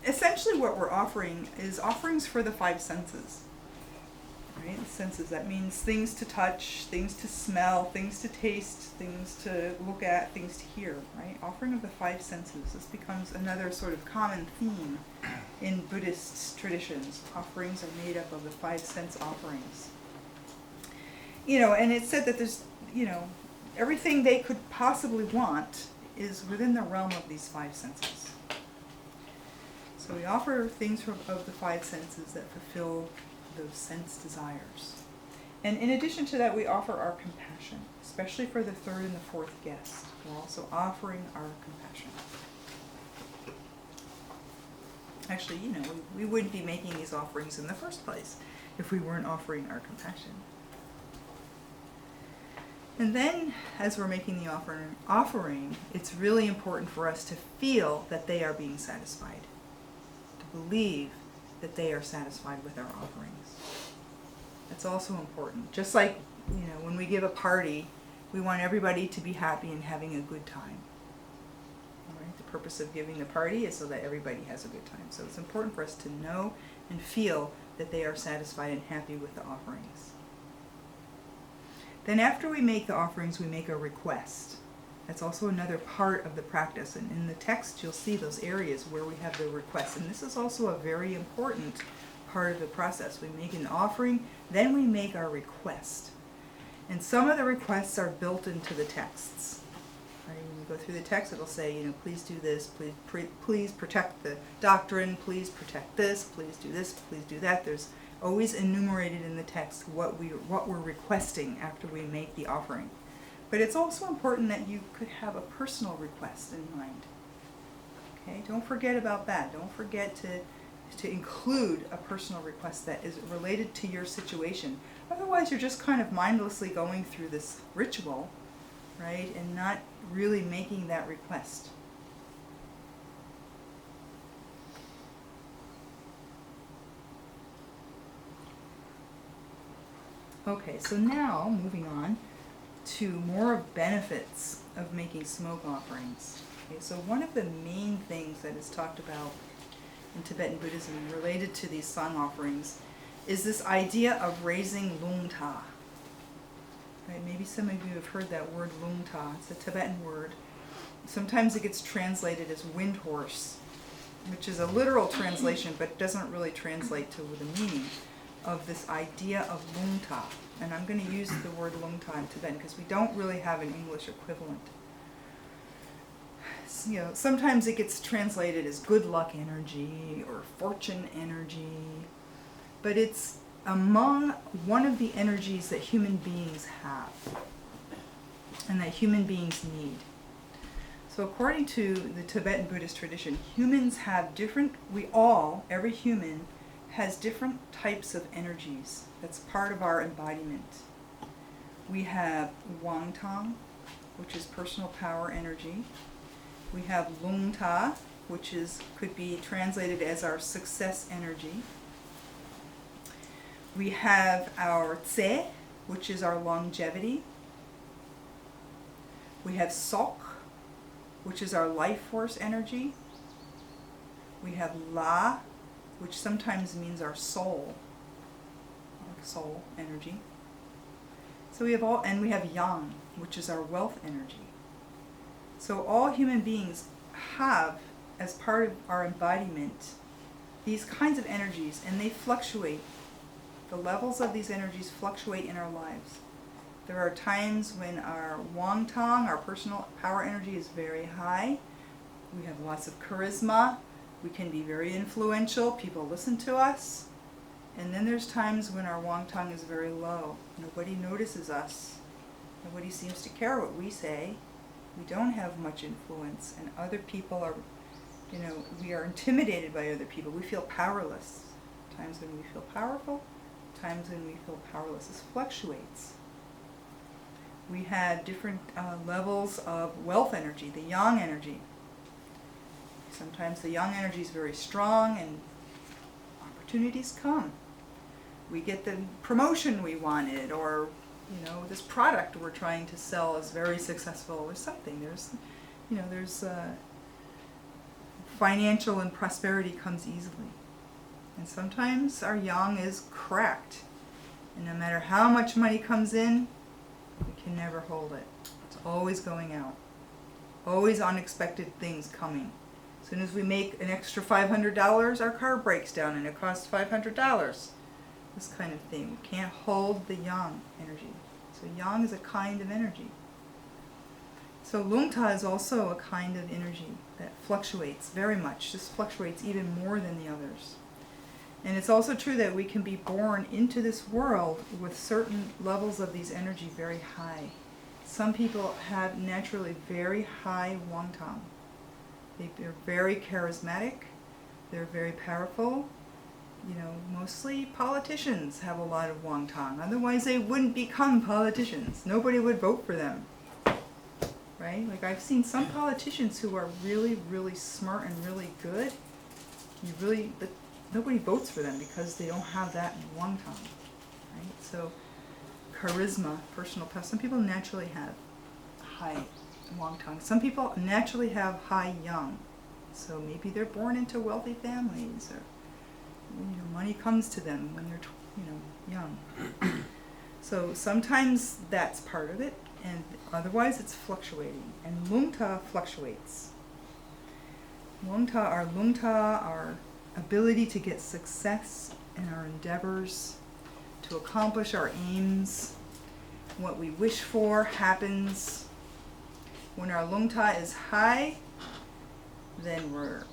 essentially what we're offering is offerings for the five senses. Right? The senses, that means things to touch, things to smell, things to taste, things to look at, things to hear, right? Offering of the five senses. This becomes another sort of common theme in Buddhist traditions. Offerings are made up of the five sense offerings. And it's said that there's, everything they could possibly want is within the realm of these five senses. So we offer things of the five senses that fulfill those sense desires. And in addition to that, we offer our compassion, especially for the third and the fourth guest. We're also offering our compassion. Actually, we wouldn't be making these offerings in the first place if we weren't offering our compassion. And then, as we're making the offering, it's really important for us to feel that they are being satisfied, to believe that they are satisfied with our offerings. That's also important. Just like, when we give a party, we want everybody to be happy and having a good time. All right? The purpose of giving the party is so that everybody has a good time. So it's important for us to know and feel that they are satisfied and happy with the offerings. Then after we make the offerings, we make a request. That's also another part of the practice. And in the text, you'll see those areas where we have the request. And this is also a very important part of the process. We make an offering, then we make our request. And some of the requests are built into the texts. Right? When you go through the text, it'll say, please do this, please protect the doctrine, please protect this, please do that. There's always enumerated in the text what we're requesting after we make the offering. But it's also important that you could have a personal request in mind. Okay, don't forget about that. Don't forget to include a personal request that is related to your situation. Otherwise, you're just kind of mindlessly going through this ritual, right, and not really making that request. Okay, so now moving on to more benefits of making smoke offerings. Okay, so one of the main things that is talked about in Tibetan Buddhism related to these song offerings is this idea of raising lungta. Right, maybe some of you have heard that word lungta. It's a Tibetan word. Sometimes it gets translated as wind horse, which is a literal translation, but doesn't really translate to the meaning of this idea of lungta. And I'm going to use the word lungta in Tibetan because we don't really have an English equivalent. Sometimes it gets translated as good luck energy or fortune energy, but it's among one of the energies that human beings have and that human beings need. So according to the Tibetan Buddhist tradition, humans have every human has different types of energies. That's part of our embodiment. We have wangtang, which is personal power energy. We have lungta, which could be translated as our success energy. We have our tse, which is our longevity. We have sok, which is our life force energy. We have la, which sometimes means our soul energy. So we have yang, which is our wealth energy. So all human beings have, as part of our embodiment, these kinds of energies, and they fluctuate. The levels of these energies fluctuate in our lives. There are times when our wangtang, our personal power energy, is very high. We have lots of charisma. We can be very influential. People listen to us. And then there's times when our wangtang is very low. Nobody notices us. Nobody seems to care what we say. We don't have much influence. And other people are, we are intimidated by other people. We feel powerless. Times when we feel powerful, times when we feel powerless. This fluctuates. We have different levels of wealth energy, the yang energy. Sometimes the yang energy is very strong and opportunities come. We get the promotion we wanted, or this product we're trying to sell is very successful or something. There's financial and prosperity comes easily. And sometimes our yang is cracked. And no matter how much money comes in, we can never hold it. It's always going out. Always unexpected things coming. As soon as we make an extra $500, our car breaks down and it costs $500. This kind of thing. We can't hold the yang energy. So yang is a kind of energy. So lungta is also a kind of energy that fluctuates very much. Just fluctuates even more than the others. And it's also true that we can be born into this world with certain levels of these energy very high. Some people have naturally very high wangtang. They're very charismatic. They're very powerful. You know, mostly politicians have a lot of wangtang. Otherwise they wouldn't become politicians. Nobody would vote for them. Right? Like I've seen some politicians who are really, really smart and really good. But nobody votes for them because they don't have that wangtang. Right? So charisma, personal power. Some people naturally have high wangtang. Some people naturally have high yang. So maybe they're born into wealthy families, or money comes to them when they're young. So sometimes that's part of it, and otherwise it's fluctuating. And lungta fluctuates. Our ability to get success in our endeavors, to accomplish our aims, what we wish for happens. When our lungta is high, then we're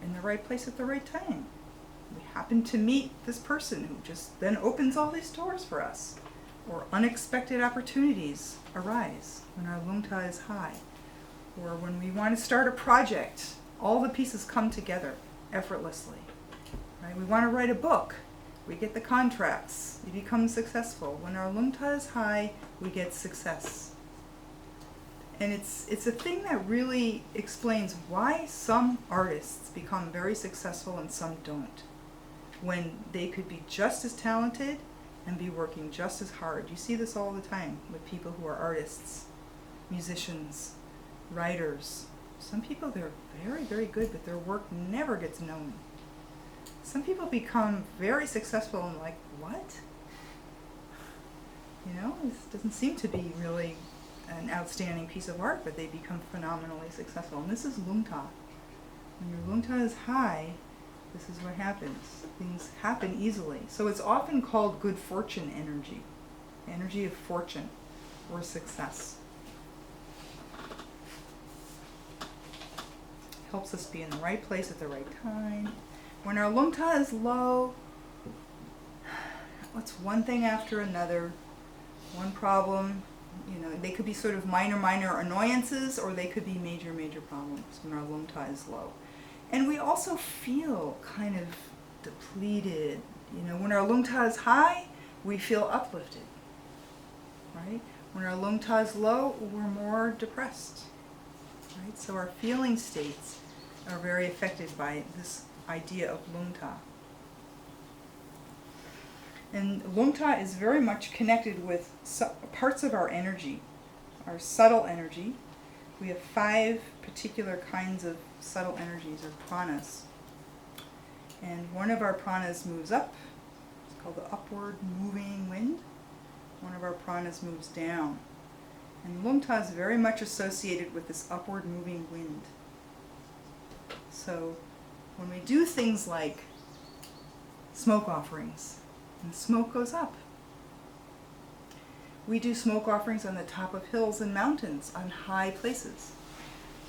in the right place at the right time. We happen to meet this person who just then opens all these doors for us. Or unexpected opportunities arise when our lungta is high. Or when we want to start a project, all the pieces come together effortlessly. Right? We want to write a book. We get the contracts. We become successful. When our lungta is high, we get success. And it's a thing that really explains why some artists become very successful and some don't. When they could be just as talented and be working just as hard. You see this all the time with people who are artists, musicians, writers. Some people, they're very, very good, but their work never gets known. Some people become very successful and like, what? This doesn't seem to be really an outstanding piece of art, but they become phenomenally successful. And this is lungta. When your lungta is high, this is what happens. Things happen easily. So it's often called good fortune energy. Energy of fortune or success. Helps us be in the right place at the right time. When our lungta is low, it's one thing after another. One problem, they could be sort of minor annoyances, or they could be major problems when our lungta is low. And we also feel kind of depleted. When our lungta is high, we feel uplifted. Right? When our lungta is low, we're more depressed. Right? So our feeling states are very affected by this idea of lungta. And lungta is very much connected with parts of our energy, our subtle energy. We have 5 particular kinds of subtle energies, or pranas. And one of our pranas moves up. It's called the upward moving wind. One of our pranas moves down. And lungta is very much associated with this upward moving wind. So when we do things like smoke offerings, and smoke goes up. We do smoke offerings on the top of hills and mountains, on high places.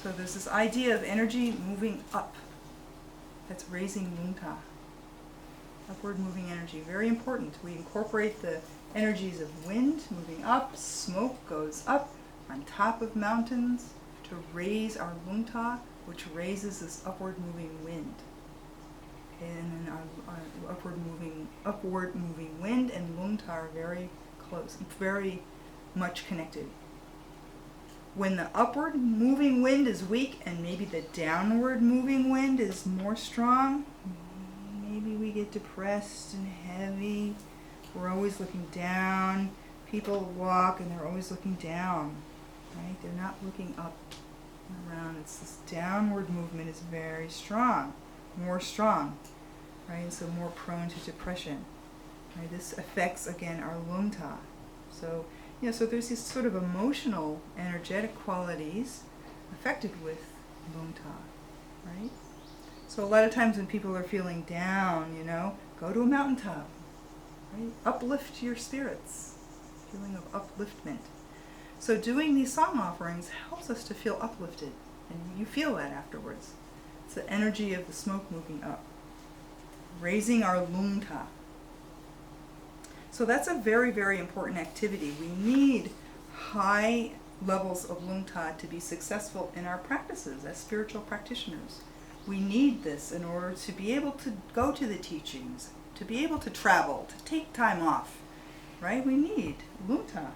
So there's this idea of energy moving up. That's raising lungta. Upward moving energy, very important. We incorporate the energies of wind moving up, smoke goes up on top of mountains to raise our lungta, which raises this upward moving wind. And then our upward moving wind and lungta are very close, very much connected. When the upward moving wind is weak and maybe the downward moving wind is more strong, maybe we get depressed and heavy. We're always looking down. People walk and they're always looking down, right? They're not looking up. around. It's this downward movement is very strong, more strong, right? And so more prone to depression. Right? This affects again our lungta. So so there's these sort of emotional, energetic qualities affected with lungta, right? So a lot of times when people are feeling down, go to a mountaintop, right? Uplift your spirits, feeling of upliftment. So doing these song offerings helps us to feel uplifted, and you feel that afterwards. It's the energy of the smoke moving up, raising our lungta. So that's a very, very important activity. We need high levels of lungta to be successful in our practices as spiritual practitioners. We need this in order to be able to go to the teachings, to be able to travel, to take time off, right? We need lungta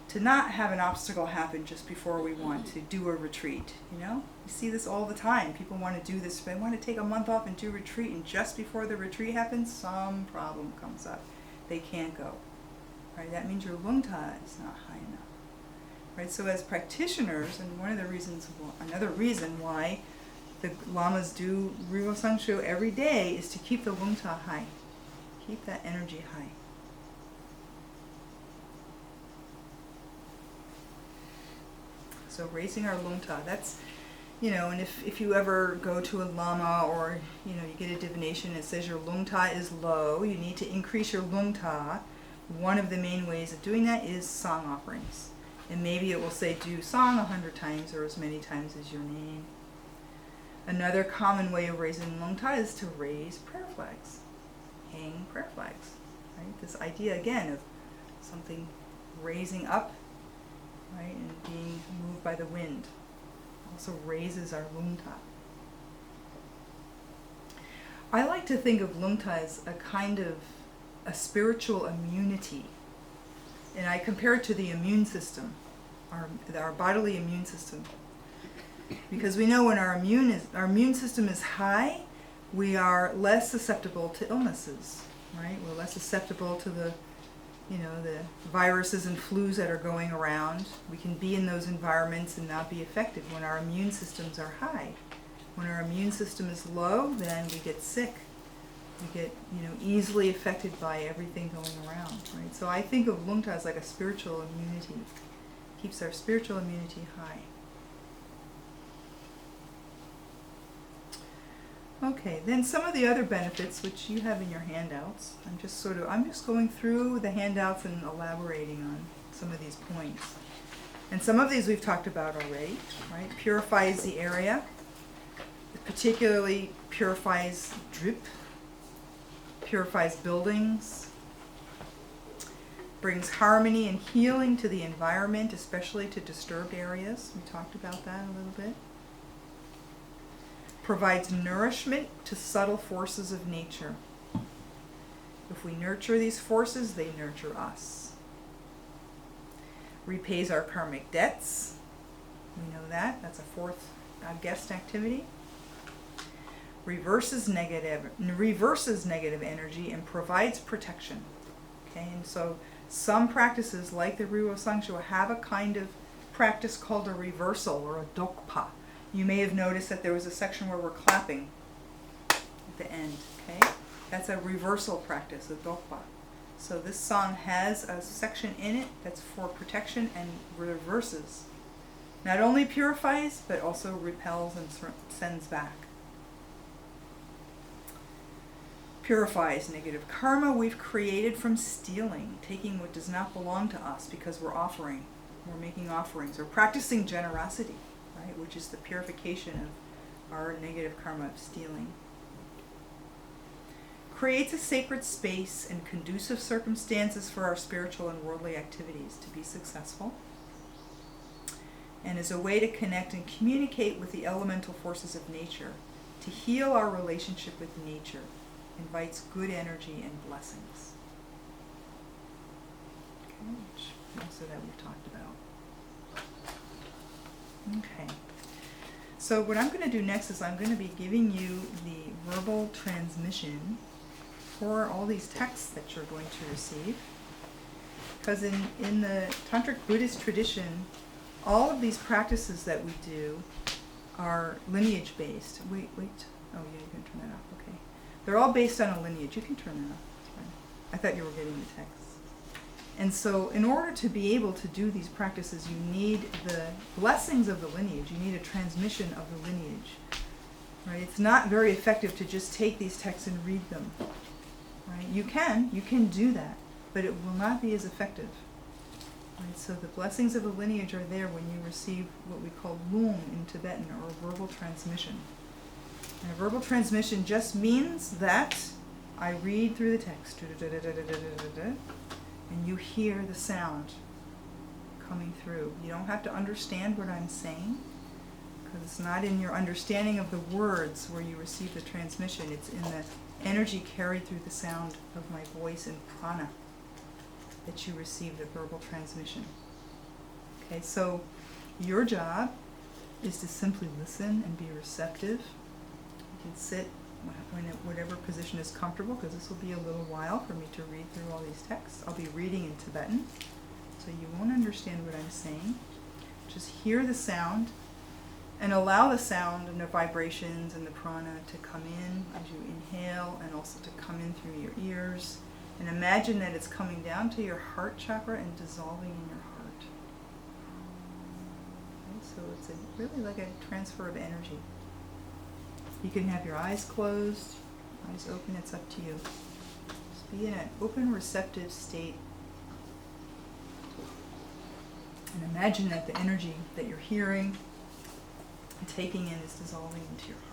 to not have an obstacle happen just before we want to do a retreat, You see this all the time. People want to do this. They want to take a month off and do a retreat, and just before the retreat happens, some problem comes up. They can't go, right? That means your lungta is not high enough, right? So as practitioners, and another reason why the lamas do Rivo Sangsho every day is to keep the lungta high, keep that energy high. So raising our lungta, that's, and if you ever go to a lama or, you get a divination, it says your lungta is low, you need to increase your lungta. One of the main ways of doing that is song offerings. And maybe it will say do song 100 times or as many times as your name. Another common way of raising lungta is to raise prayer flags, hang prayer flags, right? This idea again of something raising up, right, and being moved by the wind also raises our lungta. I like to think of lungta as a kind of a spiritual immunity, and I compare it to the immune system, our bodily immune system, because we know when our immune system is high, we are less susceptible to illnesses, right? We're less susceptible to the viruses and flus that are going around. We can be in those environments and not be affected when our immune systems are high. When our immune system is low, then we get sick. We get, easily affected by everything going around, right? So I think of lungta as like a spiritual immunity. Keeps our spiritual immunity high. Okay, then some of the other benefits which you have in your handouts. I'm just going through the handouts and elaborating on some of these points. And some of these we've talked about already, right? Purifies the area. It particularly purifies drib, purifies buildings, brings harmony and healing to the environment, especially to disturbed areas. We talked about that a little bit. Provides nourishment to subtle forces of nature. If we nurture these forces, they nurture us. Repays our karmic debts. We know that. That's a fourth guest activity. Reverses negative energy and provides protection. Okay, and so some practices, like the Rivo Sangsho, have a kind of practice called a reversal or a dokpa. You may have noticed that there was a section where we're clapping at the end, okay? That's a reversal practice, a dokpa. So this song has a section in it that's for protection and reverses. Not only purifies, but also repels and sends back. Purifies negative karma we've created from stealing, taking what does not belong to us because we're making offerings, or practicing generosity. Right, which is the purification of our negative karma of stealing. Creates a sacred space and conducive circumstances for our spiritual and worldly activities to be successful, and is a way to connect and communicate with the elemental forces of nature, to heal our relationship with nature, invites good energy and blessings. Okay, which most of that we've talked about. Okay, so what I'm going to do next is I'm going to be giving you the verbal transmission for all these texts that you're going to receive. Because in the Tantric Buddhist tradition, all of these practices that we do are lineage based. Wait. Oh yeah, you can turn that off. Okay. They're all based on a lineage. You can turn that off. It's fine. I thought you were getting the text. And so in order to be able to do these practices, you need the blessings of the lineage. You need a transmission of the lineage. Right? It's not very effective to just take these texts and read them. Right? You can do that, but it will not be as effective. Right? So the blessings of the lineage are there when you receive what we call lung in Tibetan, or verbal transmission. And a verbal transmission just means that I read through the text, and you hear the sound coming through. You don't have to understand what I'm saying, because it's not in your understanding of the words where you receive the transmission. It's in the energy carried through the sound of my voice and prana that you receive the verbal transmission. Okay, so your job is to simply listen and be receptive. You can sit in whatever position is comfortable, because this will be a little while for me to read through all these texts. I'll be reading in Tibetan, so you won't understand what I'm saying. Just hear the sound and allow the sound and the vibrations and the prana to come in as you inhale, and also to come in through your ears. And imagine that it's coming down to your heart chakra and dissolving in your heart. Okay, so it's really like a transfer of energy. You can have your eyes closed, eyes open, it's up to you. Just be in an open, receptive state. And imagine that the energy that you're hearing and taking in is dissolving into your heart.